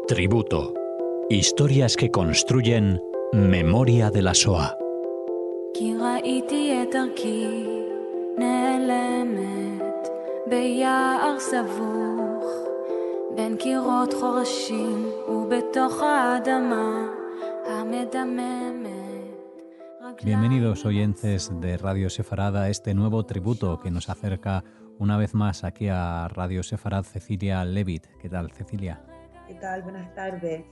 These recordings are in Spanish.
Tributo. Historias que construyen memoria de la Shoah. כי ראיתי את דרכי נעלמת ביער סבוך בין קירות חורשים ובתוך האדמה המדממת. Bienvenidos oyentes de Radio Sefarad a este nuevo tributo que nos acerca una vez más aquí a Radio Sefarad Cecilia Levitt. ¿Qué tal, Cecilia? ¿Qué tal? Buenas tardes.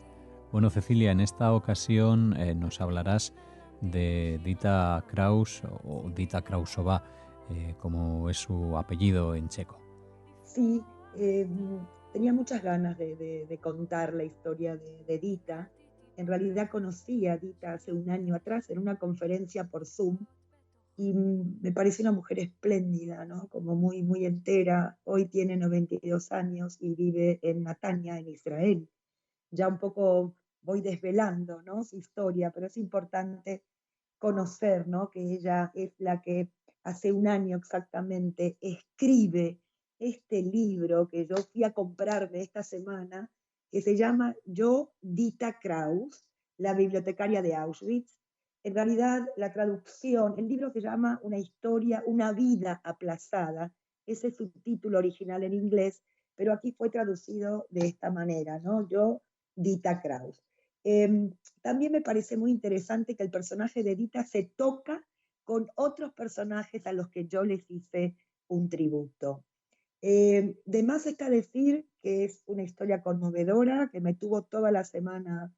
Bueno, Cecilia, en esta ocasión nos hablarás de Dita Kraus o Dita Krausova, como es su apellido en checo. Sí, tenía muchas ganas de contar la historia de Dita. En realidad conocí a Dita hace un año atrás en una conferencia por Zoom y me pareció una mujer espléndida, ¿no? Como muy, muy entera. Hoy tiene 92 años y vive en Natania, en Israel. Ya un poco voy desvelando, ¿no?, su historia, pero es importante conocer, ¿no?, que ella es la que hace un año exactamente escribe este libro que yo fui a comprarme esta semana, que se llama Yo, Dita Kraus, la bibliotecaria de Auschwitz. En realidad, la traducción, el libro se llama Una historia, una vida aplazada. Ese es su título original en inglés, pero aquí fue traducido de esta manera, ¿no? Yo, Dita Kraus. También me parece muy interesante que el personaje de Dita se toca con otros personajes a los que yo les hice un tributo. De más está decir que es una historia conmovedora, que me tuvo toda la semana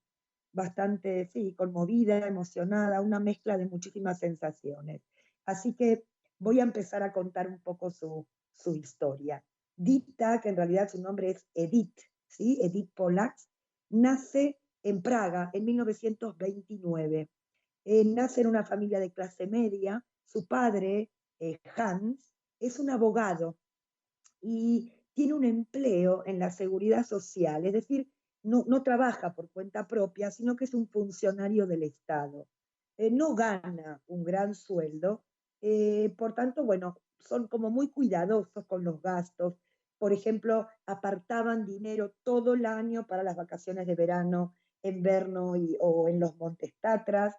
bastante, sí, conmovida, emocionada, una mezcla de muchísimas sensaciones. Así que voy a empezar a contar un poco su historia. Dita, que en realidad su nombre es Edith, ¿sí? Edith Polak, nace en Praga en 1929. Nace en una familia de clase media. Su padre, Hans, es un abogado y tiene un empleo en la seguridad social, es decir, no trabaja por cuenta propia, sino que es un funcionario del Estado. No gana un gran sueldo, por tanto, bueno, son como muy cuidadosos con los gastos. Por ejemplo, apartaban dinero todo el año para las vacaciones de verano en Brno o en los Montes Tatras.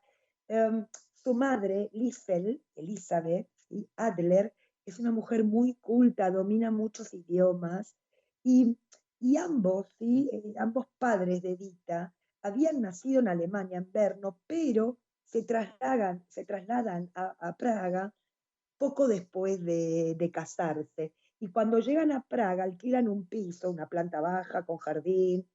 Su madre, Liesel, Elizabeth, ¿sí?, Adler, es una mujer muy culta, domina muchos idiomas y, y ambos, ¿sí?, ambos padres de Dita habían nacido en Alemania, en Brno, pero se trasladan a Praga poco después de casarse. Y cuando llegan a Praga alquilan un piso, una planta baja, con jardín,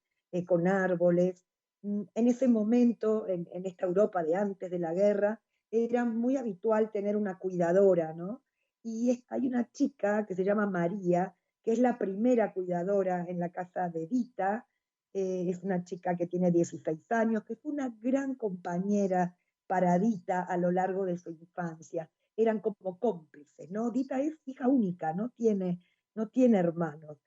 con árboles. En ese momento, en esta Europa de antes de la guerra, era muy habitual tener una cuidadora, ¿no? Y hay una chica que se llama María, que es la primera cuidadora en la casa de Dita. Es una chica que tiene 16 años, que fue una gran compañera para Dita a lo largo de su infancia. Eran como cómplices, ¿no? Dita es hija única, no tiene hermanos,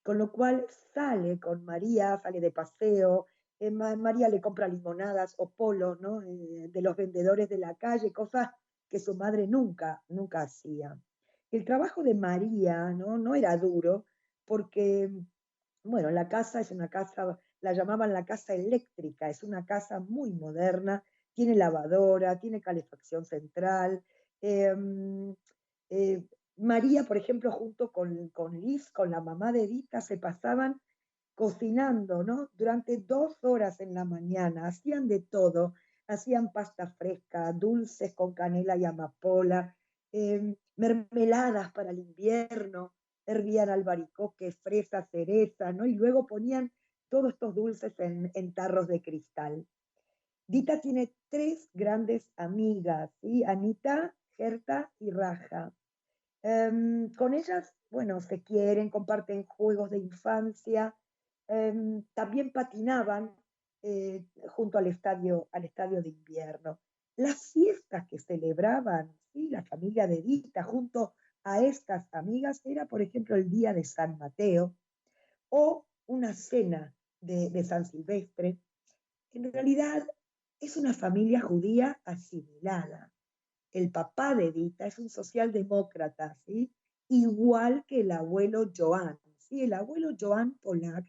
con lo cual sale con María, sale de paseo. María le compra limonadas o polos, ¿no?, de los vendedores de la calle, cosas que su madre nunca hacía. El trabajo de María, no era duro, porque, bueno, la casa es una casa, la llamaban la casa eléctrica, es una casa muy moderna, tiene lavadora, tiene calefacción central. Eh, eh, María, por ejemplo, junto con Liz, con la mamá de Dita, se pasaban cocinando, ¿no?, durante 2 horas en la mañana, hacían de todo, hacían pasta fresca, dulces con canela y amapola, mermeladas para el invierno, hervían albaricoque, fresa, cereza, ¿no?, y luego ponían todos estos dulces en tarros de cristal. Dita tiene 3 grandes amigas, ¿sí? Anita, Gerta y Raja. Con ellas, bueno, se quieren, comparten juegos de infancia. También patinaban junto al estadio de invierno. Las fiestas que celebraban, ¿sí?, la familia de Dita junto a estas amigas era, por ejemplo, el día de San Mateo o una cena de San Silvestre. En realidad es una familia judía asimilada. El papá de Dita es un socialdemócrata, ¿sí?, igual que el abuelo Joan, ¿sí? El abuelo Joan Polak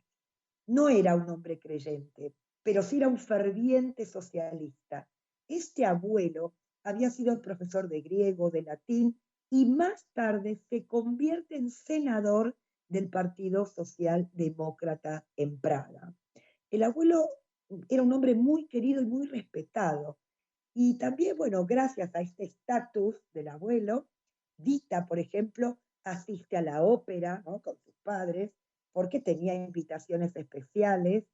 no era un hombre creyente, pero sí era un ferviente socialista. Este abuelo había sido profesor de griego, de latín, y más tarde se convierte en senador del Partido Socialdemócrata en Praga. El abuelo era un hombre muy querido y muy respetado. Y también, bueno, gracias a este estatus del abuelo, Dita, por ejemplo, asiste a la ópera, ¿no?, con sus padres, porque tenía invitaciones especiales,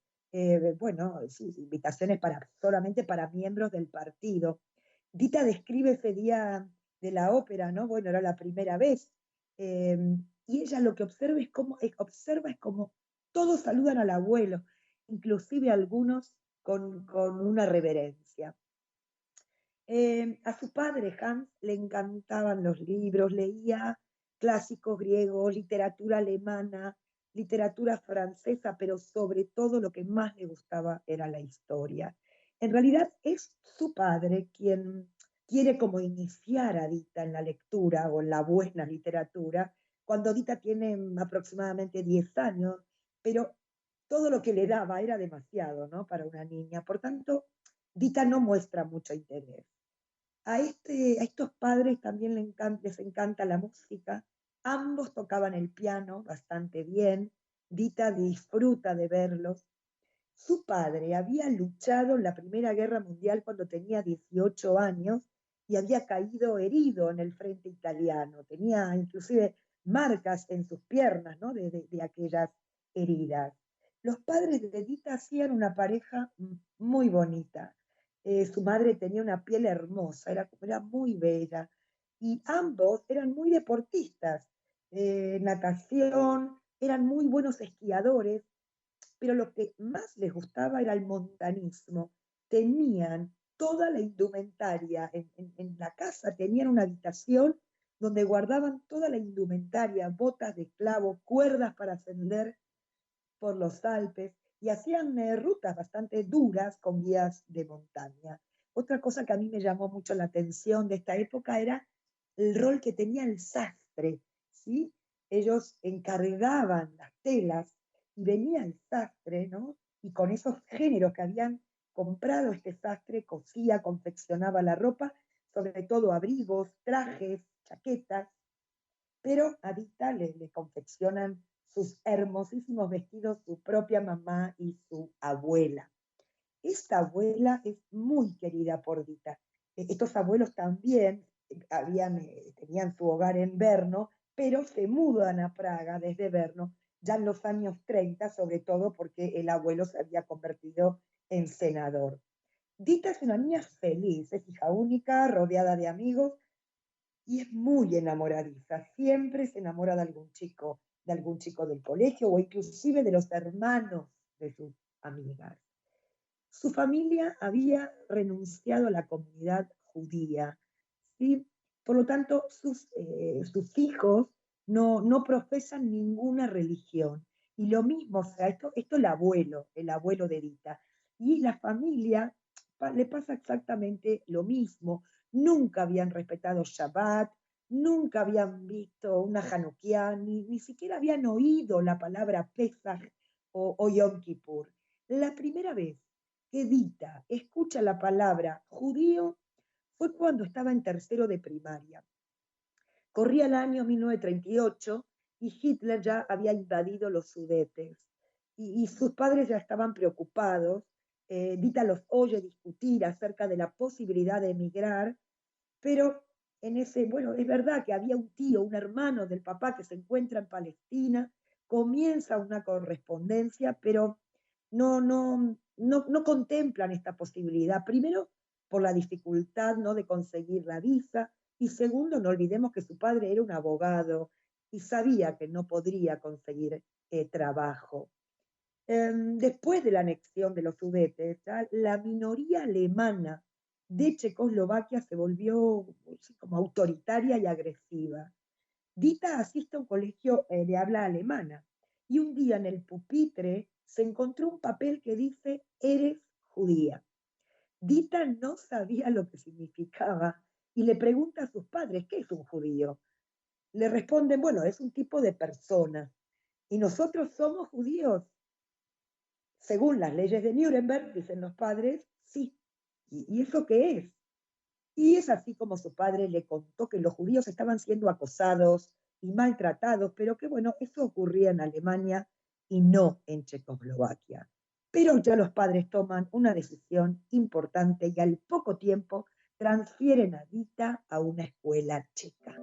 bueno, sí, invitaciones solamente para miembros del partido. Dita describe ese día de la ópera, ¿no? Bueno, era la primera vez. eh, y ella lo que observa es como todos saludan al abuelo, inclusive algunos con una reverencia. A su padre, Hans, le encantaban los libros, leía clásicos griegos, literatura alemana, literatura francesa, pero sobre todo lo que más le gustaba era la historia. En realidad es su padre quien quiere como iniciar a Dita en la lectura o en la buena literatura, cuando Dita tiene aproximadamente 10 años, pero todo lo que le daba era demasiado, ¿no?, para una niña. Por tanto, Dita no muestra mucho interés. A estos padres también les encanta la música. Ambos tocaban el piano bastante bien. Dita disfruta de verlos. Su padre había luchado en la Primera Guerra Mundial cuando tenía 18 años y había caído herido en el frente italiano. Tenía inclusive marcas en sus piernas, ¿no?, de aquellas heridas. Los padres de Dita hacían una pareja muy bonita. Su madre tenía una piel hermosa, era muy bella, y ambos eran muy deportistas, natación, eran muy buenos esquiadores, pero lo que más les gustaba era el montanismo. Tenían toda la indumentaria en la casa, tenían una habitación donde guardaban toda la indumentaria, botas de clavo, cuerdas para ascender por los Alpes, y hacían rutas bastante duras con guías de montaña. Otra cosa que a mí me llamó mucho la atención de esta época era el rol que tenía el sastre, ¿sí? Ellos encargaban las telas y venía el sastre, ¿no? Y con esos géneros que habían comprado, este sastre cosía, confeccionaba la ropa, sobre todo abrigos, trajes, chaquetas, pero a Dita le confeccionan sus hermosísimos vestidos su propia mamá y su abuela. Esta abuela es muy querida por Dita. Estos abuelos también tenían su hogar en Brno, pero se mudan a Praga desde Brno ya en los años 30, sobre todo porque el abuelo se había convertido en senador. Dita es una niña feliz, es hija única, rodeada de amigos, y es muy enamoradiza. Siempre se enamora de algún chico del colegio o inclusive de los hermanos de sus amigas. Su familia había renunciado a la comunidad judía, ¿sí? Por lo tanto, sus hijos no profesan ninguna religión. Y lo mismo, o sea, esto el abuelo de Edita. Y la familia le pasa exactamente lo mismo. Nunca habían respetado Shabbat, nunca habían visto una Hanukkah, ni siquiera habían oído la palabra Pesach o Yom Kippur. La primera vez que Dita escucha la palabra judío fue cuando estaba en tercero de primaria. Corría el año 1938 y Hitler ya había invadido los Sudetes y sus padres ya estaban preocupados. Dita los oye discutir acerca de la posibilidad de emigrar, pero bueno, es verdad que había un tío, un hermano del papá que se encuentra en Palestina, comienza una correspondencia, pero no contemplan esta posibilidad. Primero, por la dificultad, ¿no?, de conseguir la visa, y segundo, no olvidemos que su padre era un abogado y sabía que no podría conseguir trabajo. Después de la anexión de los Sudetes, la minoría alemana de Checoslovaquia se volvió como autoritaria y agresiva. Dita asiste a un colegio de habla alemana y un día en el pupitre se encontró un papel que dice "eres judía". Dita no sabía lo que significaba y le pregunta a sus padres, ¿qué es un judío? Le responden, bueno, es un tipo de persona. ¿Y nosotros somos judíos? según las leyes de Nuremberg, dicen los padres, sí. ¿Y eso qué es? Y es así como su padre le contó que los judíos estaban siendo acosados y maltratados, pero que bueno, eso ocurría en Alemania y no en Checoslovaquia. Pero ya los padres toman una decisión importante y al poco tiempo transfieren a Dita a una escuela checa.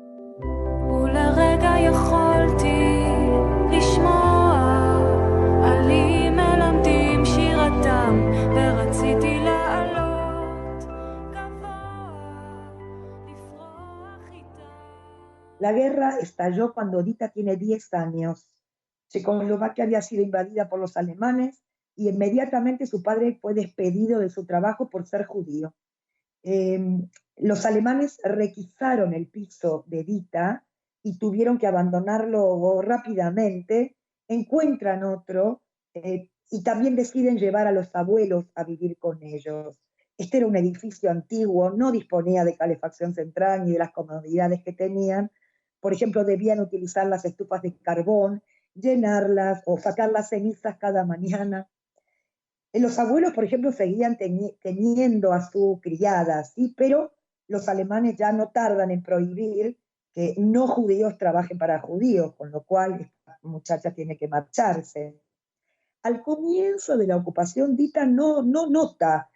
La guerra estalló cuando Dita tiene 10 años. Checoslovaquia había sido invadida por los alemanes y inmediatamente su padre fue despedido de su trabajo por ser judío. Los alemanes requisaron el piso de Dita y tuvieron que abandonarlo rápidamente, encuentran otro y también deciden llevar a los abuelos a vivir con ellos. Este era un edificio antiguo, no disponía de calefacción central ni de las comodidades que tenían. Por ejemplo, debían utilizar las estufas de carbón, llenarlas o sacar las cenizas cada mañana. Los abuelos, por ejemplo, seguían teniendo a su criada, ¿sí? Pero los alemanes ya no tardan en prohibir que no judíos trabajen para judíos, con lo cual esta muchacha tiene que marcharse. Al comienzo de la ocupación, Dita no nota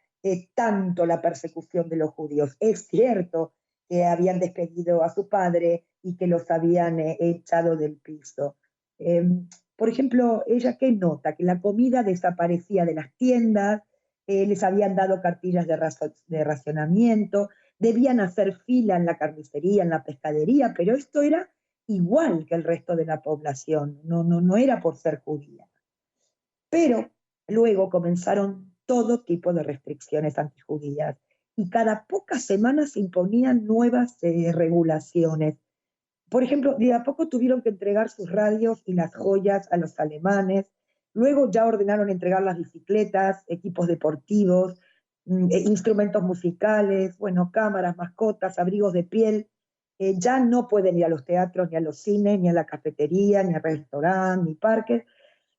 tanto la persecución de los judíos. Es cierto que habían despedido a su padre y que los habían echado del piso. Por ejemplo, ella ¿qué nota? Que la comida desaparecía de las tiendas, les habían dado cartillas de racionamiento, debían hacer fila en la carnicería, en la pescadería, pero esto era igual que el resto de la población, no era por ser judía. Pero luego comenzaron todo tipo de restricciones antijudías y cada pocas semanas se imponían nuevas regulaciones. Por ejemplo, de a poco tuvieron que entregar sus radios y las joyas a los alemanes, luego ya ordenaron entregar las bicicletas, equipos deportivos, instrumentos musicales, bueno, cámaras, mascotas, abrigos de piel. Ya no pueden ir a los teatros, ni a los cines, ni a la cafetería, ni al restaurante, ni parques.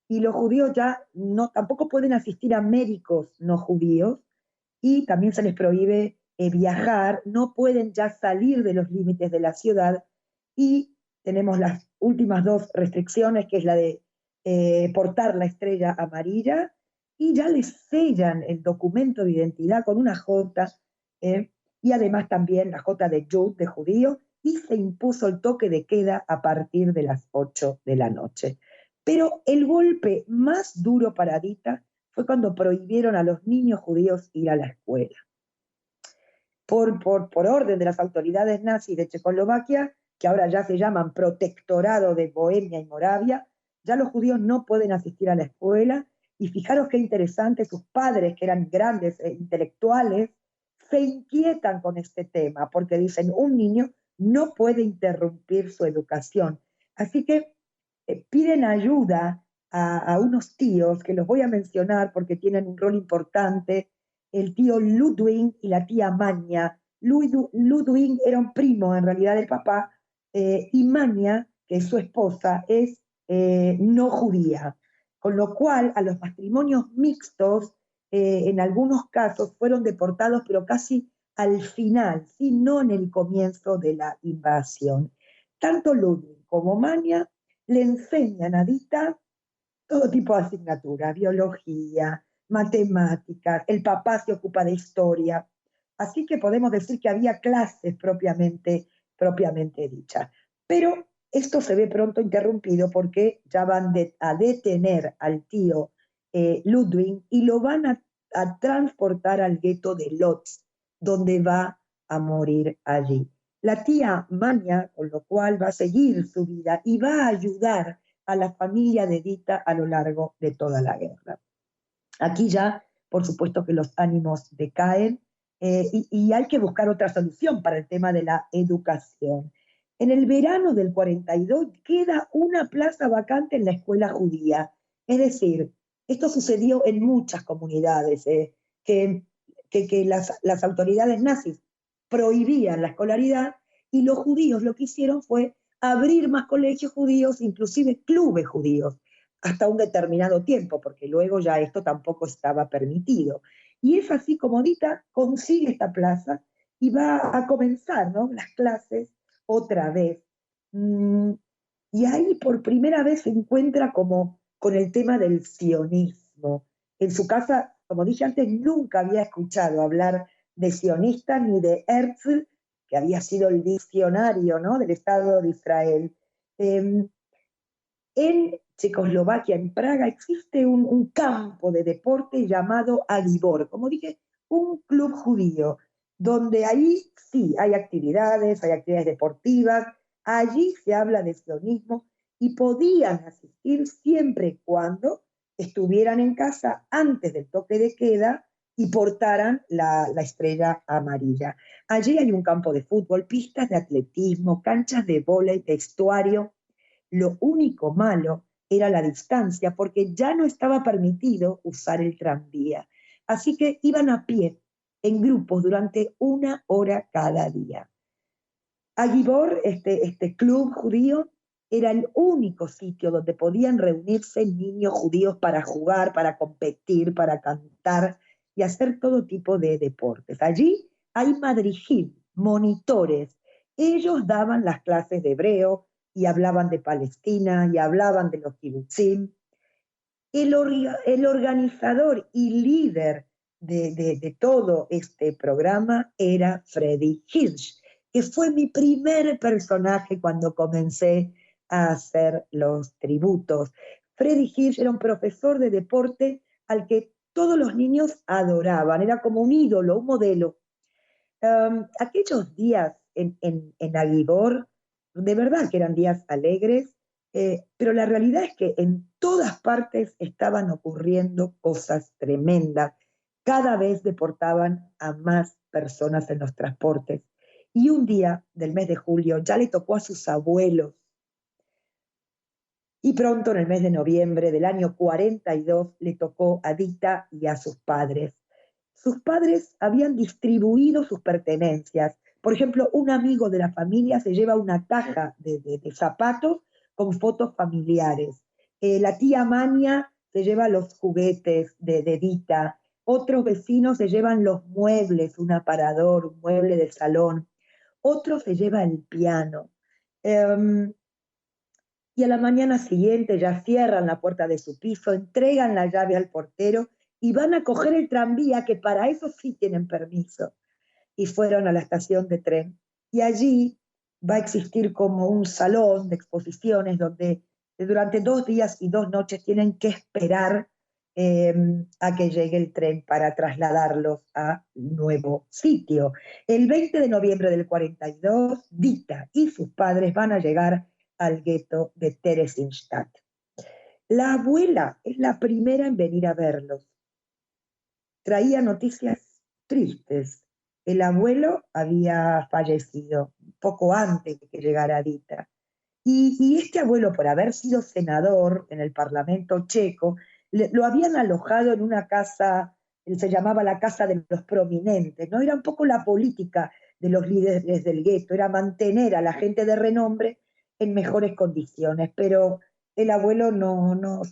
Y los judíos ya tampoco pueden asistir a médicos no judíos y también se les prohíbe viajar, no pueden ya salir de los límites de la ciudad y tenemos las últimas 2 restricciones, que es la de portar la estrella amarilla y ya les sellan el documento de identidad con una J y además también la J de Jud, de judío, y se impuso el toque de queda a partir de las 8 de la noche. Pero el golpe más duro para Dita fue cuando prohibieron a los niños judíos ir a la escuela. Por orden de las autoridades nazis de Checoslovaquia, que ahora ya se llaman Protectorado de Bohemia y Moravia, ya los judíos no pueden asistir a la escuela, y fijaros qué interesante, sus padres, que eran grandes intelectuales, se inquietan con este tema, porque dicen, un niño no puede interrumpir su educación. Así que piden ayuda a unos tíos, que los voy a mencionar porque tienen un rol importante, el tío Ludwig y la tía Mania. Ludwig era un primo en realidad del papá, y Mania, que es su esposa, es no judía, con lo cual a los matrimonios mixtos en algunos casos fueron deportados, pero casi al final, ¿sí? No en el comienzo de la invasión. Tanto Ludwig como Mania le enseñan a Dita todo tipo de asignaturas, biología, matemáticas, el papá se ocupa de historia, así que podemos decir que había clases propiamente dichas. Pero esto se ve pronto interrumpido porque ya van a detener al tío Ludwig y lo van a transportar al gueto de Lodz, donde va a morir allí. La tía Mania, con lo cual va a seguir su vida y va a ayudar a la familia de Dita a lo largo de toda la guerra. Aquí ya, por supuesto que los ánimos decaen y hay que buscar otra solución para el tema de la educación. En el verano del 42 queda una plaza vacante en la escuela judía. Es decir, esto sucedió en muchas comunidades, que las autoridades nazis prohibían la escolaridad y los judíos lo que hicieron fue abrir más colegios judíos, inclusive clubes judíos. hasta un determinado tiempo, porque luego ya esto tampoco estaba permitido. Y es así como Dita consigue esta plaza y va a comenzar, ¿no?, las clases otra vez. Y ahí por primera vez se encuentra como con el tema del sionismo. En su casa, como dije antes, nunca había escuchado hablar de sionistas ni de Herzl, que había sido el diccionario, ¿no?, del Estado de Israel. En Checoslovaquia, en Praga, existe un campo de deporte llamado Agibor, como dije, un club judío, donde ahí sí hay actividades deportivas, allí se habla de sionismo y podían asistir siempre y cuando estuvieran en casa antes del toque de queda y portaran la estrella amarilla. Allí hay un campo de fútbol, pistas de atletismo, canchas de vóley, vestuario. Lo único malo era la distancia, porque ya no estaba permitido usar el tranvía. Así que iban a pie, en grupos, durante 1 hora cada día. Agibor, este club judío, era el único sitio donde podían reunirse niños judíos para jugar, para competir, para cantar y hacer todo tipo de deportes. Allí hay madrijim, monitores. Ellos daban las clases de hebreo y hablaban de Palestina y hablaban de los kibutzim. El organizador y líder de todo este programa era Freddy Hirsch, que fue mi primer personaje cuando comencé a hacer los tributos. Freddy Hirsch era un profesor de deporte al que todos los niños adoraban, era como un ídolo, un modelo. Aquellos días en Agibor, de verdad que eran días alegres, pero la realidad es que en todas partes estaban ocurriendo cosas tremendas. Cada vez deportaban a más personas en los transportes. Y un día del mes de julio ya le tocó a sus abuelos. Y pronto, en el mes de noviembre del año 42, le tocó a Dita y a sus padres. Sus padres habían distribuido sus pertenencias. Por ejemplo, un amigo de la familia se lleva una caja de zapatos con fotos familiares. La tía Mania se lleva los juguetes de Dita. Otros vecinos se llevan los muebles, un aparador, un mueble de salón. Otro se lleva el piano. Y a la mañana siguiente ya cierran la puerta de su piso, entregan la llave al portero y van a coger el tranvía, que para eso sí tienen permiso. Y fueron a la estación de tren. Y allí va a existir como un salón de exposiciones donde durante 2 días y 2 noches tienen que esperar a que llegue el tren para trasladarlos a nuevo sitio. El 20 de noviembre del 42, Dita y sus padres van a llegar al gueto de Theresienstadt. La abuela es la primera en venir a verlos. Traía noticias tristes. El abuelo había fallecido poco antes de que llegara Dita. Y este abuelo, por haber sido senador en el Parlamento checo, lo habían alojado en una casa, se llamaba la Casa de los Prominentes, ¿no? Era un poco la política de los líderes del gueto, era mantener a la gente de renombre en mejores condiciones, pero el abuelo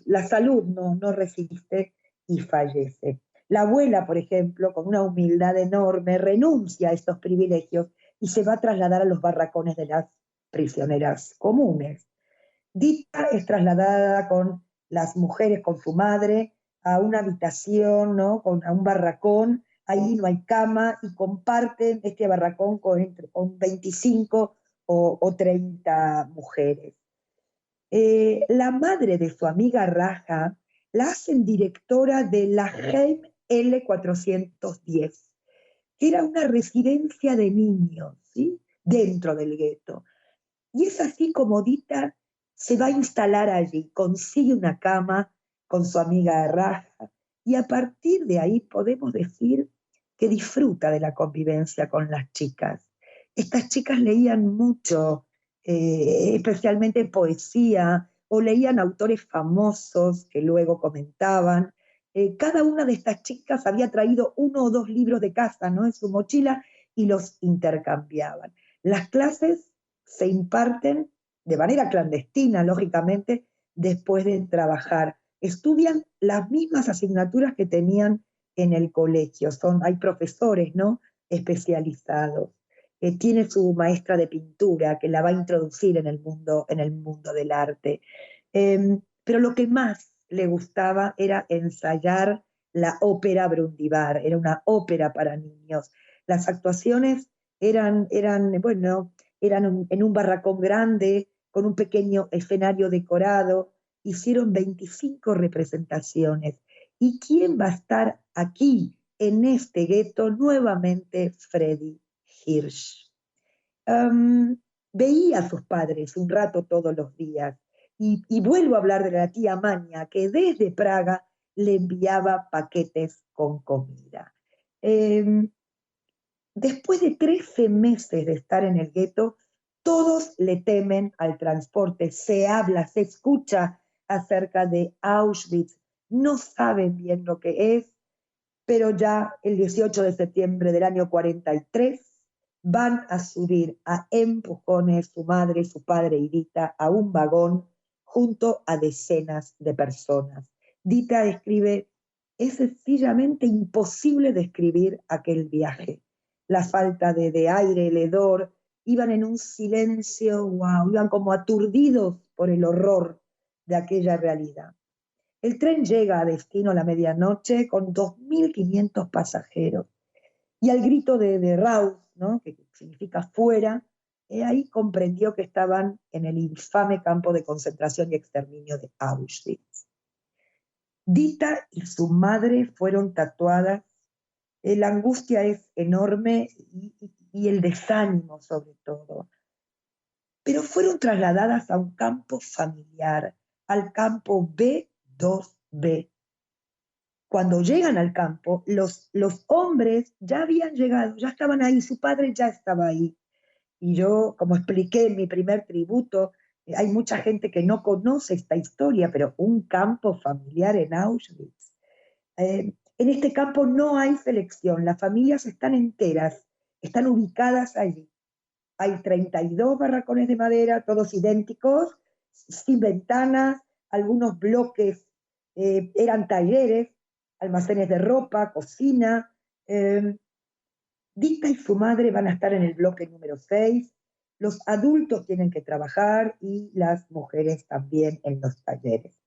la salud no resiste y fallece. La abuela, por ejemplo, con una humildad enorme, renuncia a estos privilegios y se va a trasladar a los barracones de las prisioneras comunes. Dita es trasladada con las mujeres, con su madre, a una habitación, ¿no?, a un barracón. Ahí no hay cama y comparten este barracón con 25 o 30 mujeres. La madre de su amiga Raja la hacen directora de la Heim L410, que era una residencia de niños, ¿sí?, dentro del gueto. Y es así como Dita se va a instalar allí, consigue una cama con su amiga Raja, y a partir de ahí podemos decir que disfruta de la convivencia con las chicas. Estas chicas leían mucho, especialmente poesía, o leían autores famosos que luego comentaban. Cada una de estas chicas había traído 1 o 2 libros de casa, ¿no?, en su mochila, y los intercambiaban. Las clases se imparten de manera clandestina, lógicamente, después de trabajar. Estudian las mismas asignaturas que tenían en el colegio. Hay profesores, ¿no?, especializados. Tiene su maestra de pintura que la va a introducir en el mundo del arte. Pero lo que más le gustaba era ensayar la ópera Brundibar. Era una ópera para niños. Las actuaciones eran en un barracón grande, con un pequeño escenario decorado. Hicieron 25 representaciones. ¿Y quién va a estar aquí, en este gueto? Nuevamente Freddy Hirsch. Veía a sus padres un rato todos los días. Y vuelvo a hablar de la tía Maña, que desde Praga le enviaba paquetes con comida. Después de 13 meses de estar en el gueto, todos le temen al transporte. Se habla, se escucha acerca de Auschwitz. No saben bien lo que es, pero ya el 18 de septiembre del año 43 van a subir a empujones su madre, su padre y Dita a un vagón junto a decenas de personas. Dita escribe: es sencillamente imposible describir aquel viaje. La falta de aire, el hedor, iban en un silencio, wow, iban como aturdidos por el horror de aquella realidad. El tren llega a destino a la medianoche con 2.500 pasajeros. Y al grito de Raus, ¿no?, que significa fuera, ahí comprendió que estaban en el infame campo de concentración y exterminio de Auschwitz. Dita y su madre fueron tatuadas. La angustia es enorme y el desánimo sobre todo. Pero fueron trasladadas a un campo familiar, al campo B2B. Cuando llegan al campo, los hombres ya habían llegado, ya estaban ahí, su padre ya estaba ahí. Y yo, como expliqué en mi primer tributo, hay mucha gente que no conoce esta historia, pero un campo familiar en Auschwitz. En este campo no hay selección, las familias están enteras, están ubicadas allí. Hay 32 barracones de madera, todos idénticos, sin ventanas, algunos bloques eran talleres, almacenes de ropa, cocina. Dita y su madre van a estar en el bloque número 6. Los adultos tienen que trabajar y las mujeres también en los talleres.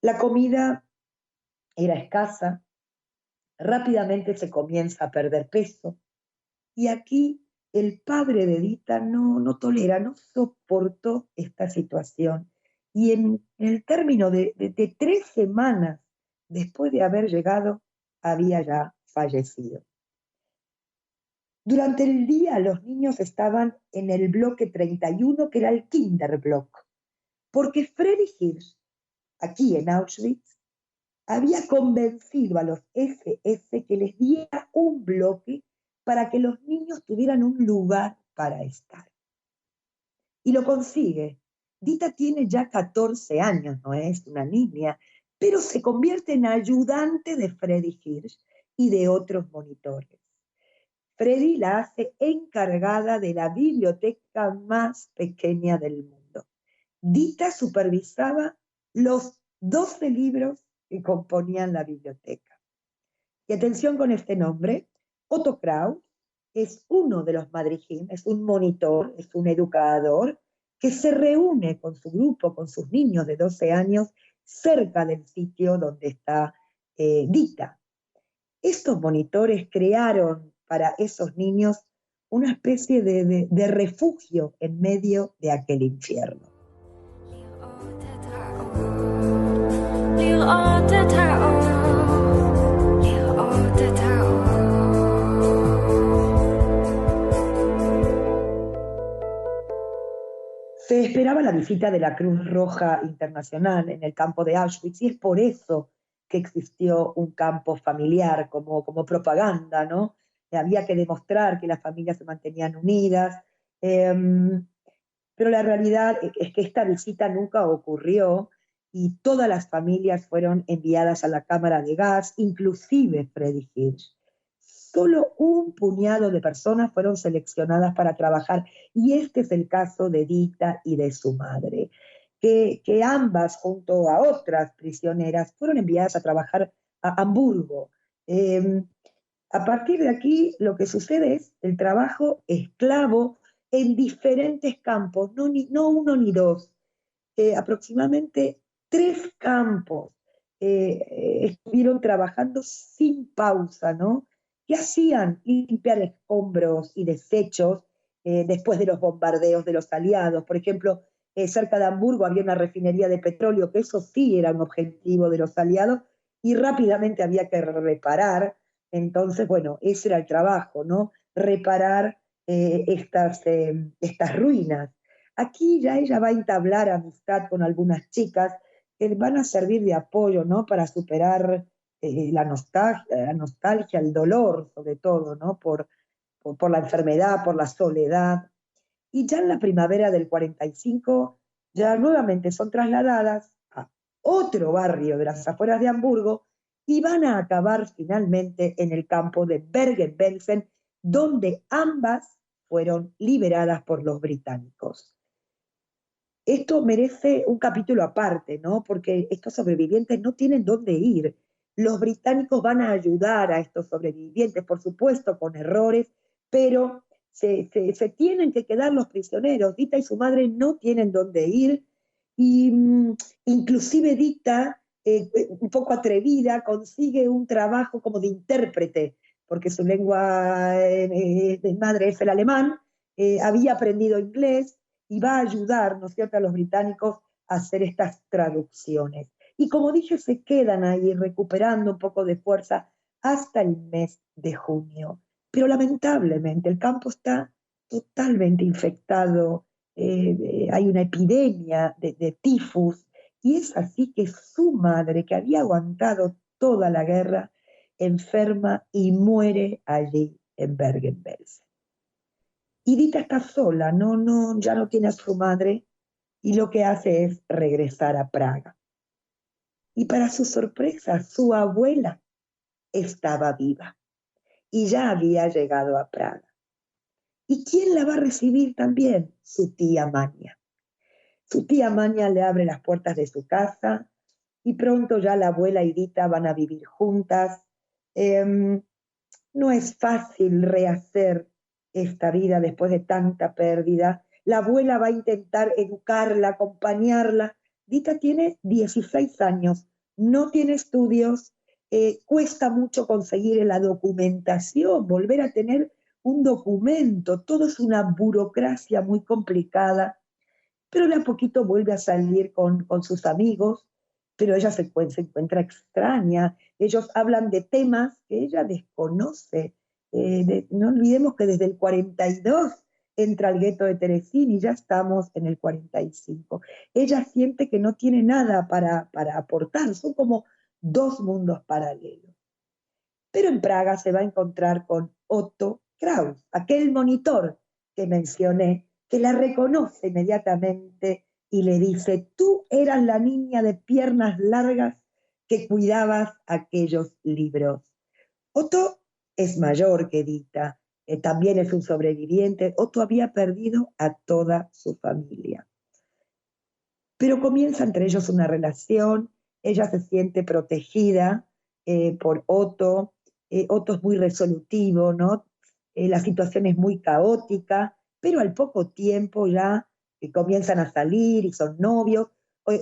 La comida era escasa, rápidamente se comienza a perder peso y aquí el padre de Dita no tolera, no soportó esta situación y en el término de 3 semanas después de haber llegado había ya fallecido. Durante el día los niños estaban en el bloque 31, que era el Kinderblock, porque Freddy Hirsch, aquí en Auschwitz, había convencido a los SS que les diera un bloque para que los niños tuvieran un lugar para estar. Y lo consigue. Dita tiene ya 14 años, no es una niña, pero se convierte en ayudante de Freddy Hirsch y de otros monitores. Freddy la hace encargada de la biblioteca más pequeña del mundo. Dita supervisaba los 12 libros que componían la biblioteca. Y atención con este nombre: Otto Kraus es uno de los madrijim, es un monitor, es un educador que se reúne con su grupo, con sus niños de 12 años, cerca del sitio donde está Dita. Estos monitores crearon para esos niños una especie de refugio en medio de aquel infierno. Se esperaba la visita de la Cruz Roja Internacional en el campo de Auschwitz y es por eso que existió un campo familiar como propaganda, ¿no? Había que demostrar que las familias se mantenían unidas, pero la realidad es que esta visita nunca ocurrió y todas las familias fueron enviadas a la cámara de gas, inclusive Freddy Hirsch. Solo un puñado de personas fueron seleccionadas para trabajar y este es el caso de Dita y de su madre. que ambas, junto a otras prisioneras, fueron enviadas a trabajar a Hamburgo. A partir de aquí, lo que sucede es el trabajo esclavo en diferentes campos, no uno ni dos, aproximadamente 3 campos estuvieron trabajando sin pausa, ¿no? ¿Qué hacían? Limpiar escombros y desechos después de los bombardeos de los aliados. Por ejemplo, cerca de Hamburgo había una refinería de petróleo, que eso sí era un objetivo de los aliados, y rápidamente había que reparar. Entonces, bueno, ese era el trabajo, ¿no? Reparar estas ruinas. Aquí ya ella va a entablar amistad con algunas chicas que van a servir de apoyo, ¿no? Para superar la nostalgia, el dolor, sobre todo, ¿no? Por la enfermedad, por la soledad. Y ya en la primavera del 45, ya nuevamente son trasladadas a otro barrio de las afueras de Hamburgo y van a acabar finalmente en el campo de Bergen-Belsen, donde ambas fueron liberadas por los británicos. Esto merece un capítulo aparte, ¿no? Porque estos sobrevivientes no tienen dónde ir. Los británicos van a ayudar a estos sobrevivientes, por supuesto, con errores, pero se tienen que quedar los prisioneros. Dita y su madre no tienen dónde ir, y inclusive Dita, un poco atrevida, consigue un trabajo como de intérprete, porque su lengua de madre es el alemán, había aprendido inglés, y va a ayudar, ¿no es cierto?, a los británicos a hacer estas traducciones. Y como dije, se quedan ahí recuperando un poco de fuerza hasta el mes de junio. Pero lamentablemente el campo está totalmente infectado, hay una epidemia de tifus, y es así que su madre, que había aguantado toda la guerra, enferma y muere allí en Bergen-Belsen. Y Dita está sola, ya no tiene a su madre, y lo que hace es regresar a Praga. Y para su sorpresa, su abuela estaba viva y ya había llegado a Praga. ¿Y quién la va a recibir también? Su tía Mania. Su tía Mania le abre las puertas de su casa y pronto ya la abuela y Dita van a vivir juntas. No es fácil rehacer esta vida después de tanta pérdida. La abuela va a intentar educarla, acompañarla. Dita tiene 16 años, no tiene estudios, cuesta mucho conseguir la documentación, volver a tener un documento, todo es una burocracia muy complicada, pero de a poquito vuelve a salir con sus amigos, pero ella se encuentra extraña, ellos hablan de temas que ella desconoce. No olvidemos que desde el 42 entra al gueto de Terezín y ya estamos en el 45. Ella siente que no tiene nada para aportar, son como 2 mundos paralelos. Pero en Praga se va a encontrar con Otto Kraus, aquel monitor que mencioné, que la reconoce inmediatamente y le dice: tú eras la niña de piernas largas que cuidabas aquellos libros. Otto es mayor que Dita, también es un sobreviviente. Otto había perdido a toda su familia. Pero comienza entre ellos una relación, ella se siente protegida por Otto. Otto es muy resolutivo, ¿no? La situación es muy caótica, pero al poco tiempo ya comienzan a salir y son novios.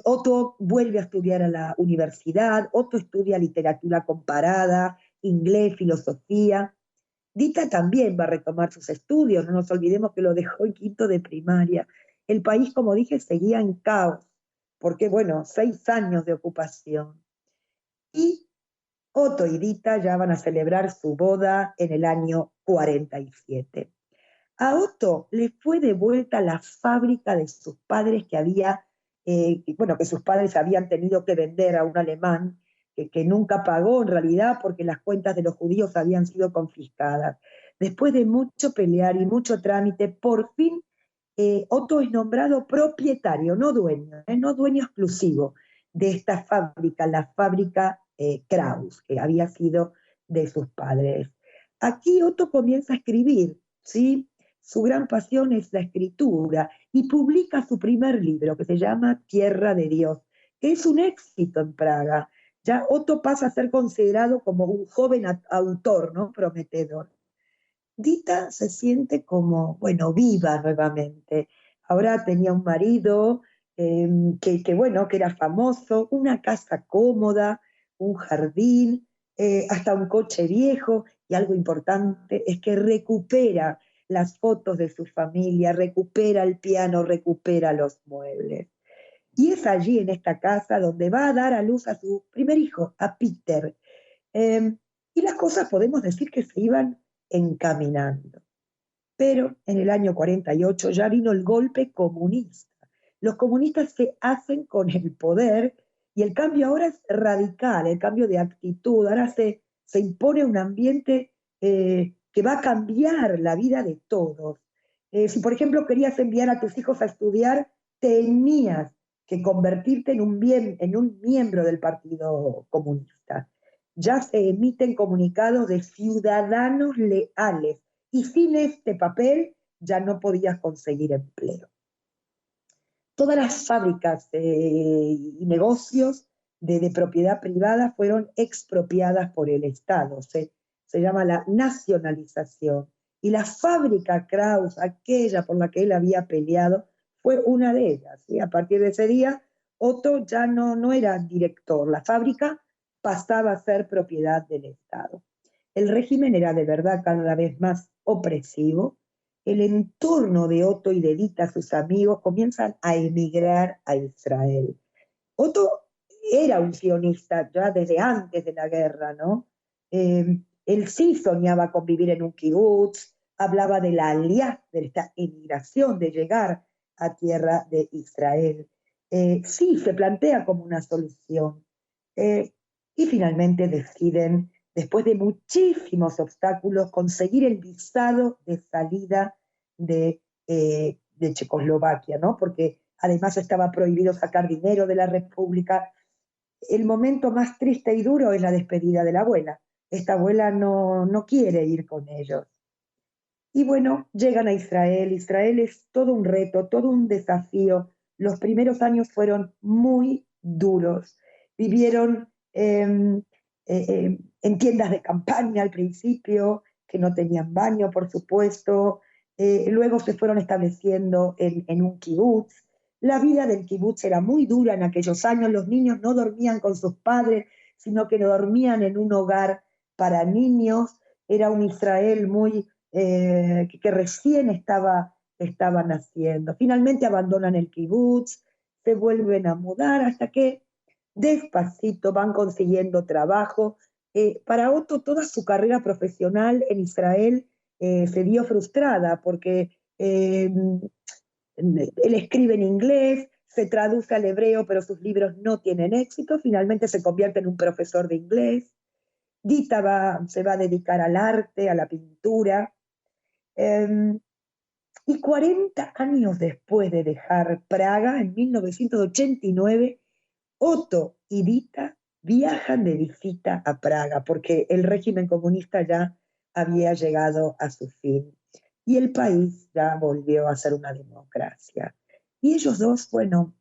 Otto vuelve a estudiar a la universidad, Otto estudia literatura comparada, inglés, filosofía. Dita también va a retomar sus estudios, no nos olvidemos que lo dejó en 5º de primaria. El país, como dije, seguía en caos, porque, bueno, 6 años de ocupación. Y Otto y Dita ya van a celebrar su boda en el año 47. A Otto le fue devuelta la fábrica de sus padres que sus padres habían tenido que vender a un alemán que nunca pagó en realidad porque las cuentas de los judíos habían sido confiscadas. Después de mucho pelear y mucho trámite, por fin Otto es nombrado propietario, no dueño exclusivo de esta fábrica, la fábrica Kraus, que había sido de sus padres. Aquí Otto comienza a escribir, ¿sí? Su gran pasión es la escritura, y publica su primer libro, que se llama Tierra de Dios, que es un éxito en Praga. Ya Otto pasa a ser considerado como un joven autor, ¿no? Prometedor. Dita se siente como, bueno, viva nuevamente. Ahora tenía un marido bueno, que era famoso, una casa cómoda, un jardín, hasta un coche viejo, y algo importante es que recupera las fotos de su familia, recupera el piano, recupera los muebles. Y es allí, en esta casa, donde va a dar a luz a su primer hijo, a Peter. Eh, y las cosas podemos decir que se iban encaminando. Pero en el año 48 ya vino el golpe comunista. Los comunistas se hacen con el poder y el cambio ahora es radical, el cambio de actitud. Ahora se impone un ambiente que va a cambiar la vida de todos. Si, por ejemplo, querías enviar a tus hijos a estudiar, tenías que convertirte en un miembro del Partido Comunista. Ya se emiten comunicados de ciudadanos leales y sin este papel ya no podías conseguir empleo. Todas las fábricas y negocios de propiedad privada fueron expropiadas por el Estado. Se llama la nacionalización. Y la fábrica Krauss, aquella por la que él había peleado, fue una de ellas. ¿Sí? A partir de ese día, Otto ya no era director. La fábrica pasaba a ser propiedad del Estado. El régimen era de verdad cada vez más opresivo. El entorno de Otto y de Dita, sus amigos, comienzan a emigrar a Israel. Otto era un sionista ya desde antes de la guerra, ¿no? Él sí soñaba con vivir en un kibutz, hablaba de la aliá, de esta emigración, de llegar a tierra de Israel. Sí, se plantea como una solución. Y finalmente deciden, después de muchísimos obstáculos, conseguir el visado de salida de Checoslovaquia, ¿no? Porque además estaba prohibido sacar dinero de la República. El momento más triste y duro es la despedida de la abuela. Esta abuela no quiere ir con ellos. Y bueno, llegan a Israel. Israel es todo un reto, todo un desafío. Los primeros años fueron muy duros. Vivieron en tiendas de campaña al principio, que no tenían baño, por supuesto. Luego se fueron estableciendo en un kibutz. La vida del kibutz era muy dura en aquellos años. Los niños no dormían con sus padres, sino que dormían en un hogar para niños. Era un Israel que recién estaba naciendo. Finalmente abandonan el kibutz, se vuelven a mudar hasta que despacito van consiguiendo trabajo. Para Otto toda su carrera profesional en Israel se vio frustrada porque él escribe en inglés, se traduce al hebreo, pero sus libros no tienen éxito. Finalmente se convierte en un profesor de inglés. Dita se va a dedicar al arte, a la pintura. Y 40 años después de dejar Praga, en 1989, Otto y Dita viajan de visita a Praga porque el régimen comunista ya había llegado a su fin y el país ya volvió a ser una democracia. Y ellos dos, bueno,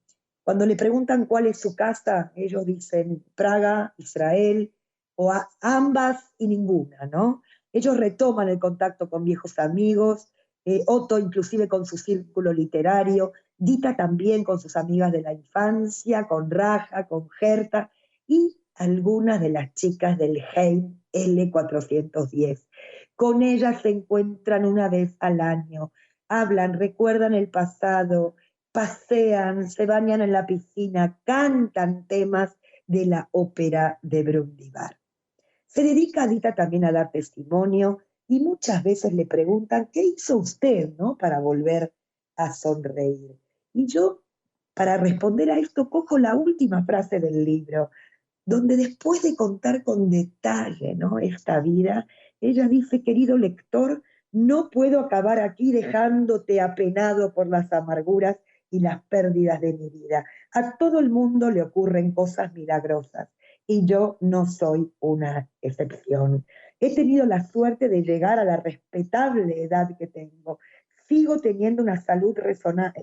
cuando le preguntan cuál es su casa, ellos dicen Praga, Israel, o ambas y ninguna, ¿no? Ellos retoman el contacto con viejos amigos, Otto inclusive con su círculo literario, Dita también con sus amigas de la infancia, con Raja, con Gerta y algunas de las chicas del Heim L410. Con ellas se encuentran una vez al año, hablan, recuerdan el pasado, pasean, se bañan en la piscina, cantan temas de la ópera de Brundibar. Se dedica Dita también a dar testimonio y muchas veces le preguntan, ¿qué hizo usted, no, para volver a sonreír? Y yo, para responder a esto, cojo la última frase del libro, donde después de contar con detalle, ¿no?, esta vida, ella dice, querido lector, no puedo acabar aquí dejándote apenado por las amarguras y las pérdidas de mi vida. A todo el mundo le ocurren cosas milagrosas y yo no soy una excepción. He tenido la suerte de llegar a la respetable edad que tengo. sigo teniendo una salud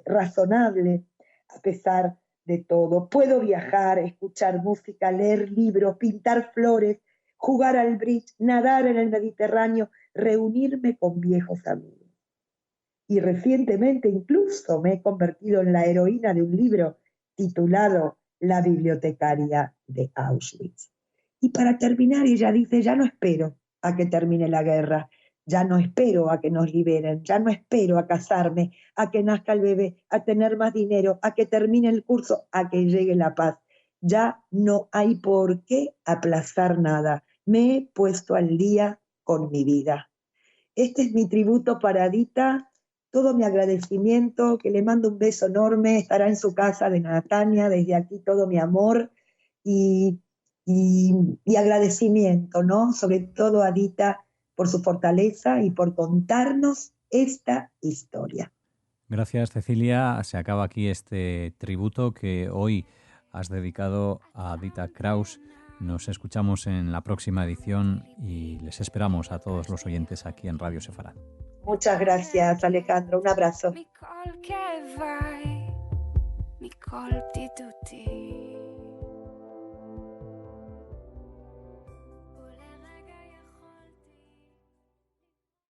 razonable a pesar de todo. Puedo viajar, escuchar música, leer libros, pintar flores, jugar al bridge, nadar en el Mediterráneo, reunirme con viejos amigos. Y recientemente incluso me he convertido en la heroína de un libro titulado La bibliotecaria de Auschwitz. Y para terminar, ella dice, ya no espero a que termine la guerra, ya no espero a que nos liberen, ya no espero a casarme, a que nazca el bebé, a tener más dinero, a que termine el curso, a que llegue la paz. Ya no hay por qué aplazar nada. Me he puesto al día con mi vida. Este es mi tributo para Dita, todo mi agradecimiento, que le mando un beso enorme, estará en su casa de Natania, desde aquí todo mi amor y agradecimiento, ¿no? Sobre todo a Dita por su fortaleza y por contarnos esta historia. Gracias, Cecilia. Se acaba aquí este tributo que hoy has dedicado a Dita Kraus. Nos escuchamos en la próxima edición y les esperamos a todos los oyentes aquí en Radio Sefarad. Muchas gracias, Alejandro. Un abrazo.